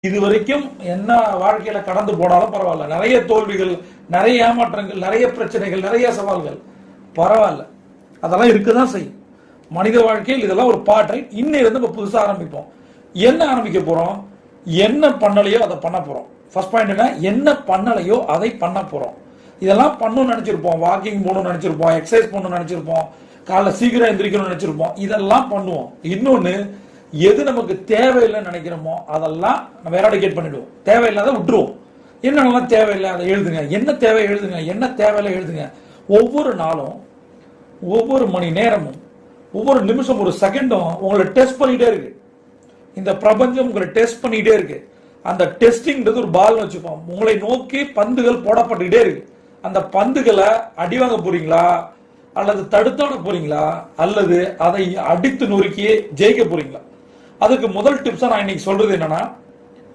இது வரைக்கும் என்ன வாழ்க்கையில கடந்து போனாலும் பரவாயில்ல, நிறைய தோல்விகள், நிறைய ஏமாற்றங்கள், நிறைய பிரச்சனைகள், நிறைய சவால்கள், பரவாயில்ல, அதெல்லாம் இருக்குதான் செய்யும் மனித வாழ்க்கையில். இதெல்லாம் ஒரு பாட்டை இன்னிலிருந்து நம்ம புதுசா ஆரம்பிப்போம். என்ன ஆரம்பிக்க போறோம்? என்ன பண்ணலையோ அதை பண்ண போறோம். ஃபர்ஸ்ட் பாயிண்ட் என்ன? என்ன பண்ணலையோ அதை பண்ண போறோம். இதெல்லாம் பண்ணணும்னு நினைச்சிருப்போம், வாக்கிங் போகணும்னு நினைச்சிருப்போம், எக்ஸசைஸ் பண்ணணும்னு நினைச்சிருப்போம், காலைல சீக்கிரம் எந்திரிக்கணும்னு நினைச்சிருப்போம், இதெல்லாம் பண்ணுவோம். இன்னொன்னு, எது நமக்கு தேவையில்லைன்னு நினைக்கிறோமோ அதெல்லாம் நம்ம எராடிகேட் பண்ணிடுவோம், தேவையில்லாத விட்டுருவோம். என்னென்னலாம் தேவையில்லை அதை எழுதுங்க, என்ன தேவை எழுதுங்க, என்ன தேவையில்லை எழுதுங்க. ஒவ்வொரு நாளும், ஒவ்வொரு மணி நேரமும், ஒவ்வொரு நிமிஷம், ஒரு செகண்டும் உங்களை டெஸ்ட் பண்ணிட்டே இருக்கு. இந்த பிரபஞ்சம் உங்களை டெஸ்ட் பண்ணிட்டே இருக்கு. அந்த டெஸ்டிங்கிறது ஒரு பால் வச்சுப்போம், உங்களை நோக்கி பந்துகள் போடப்பட்டுக்கிட்டே இருக்கு. அந்த பந்துகளை அடிவாங்க போறீங்களா, அல்லது தடுத்தோட போறீங்களா, அல்லது அதை அடித்து நொறுக்கி ஜெயிக்க போறீங்களா? அதுக்கு முதல் டிப்ஸா நான் இன்னைக்கு சொல்றது என்னன்னா,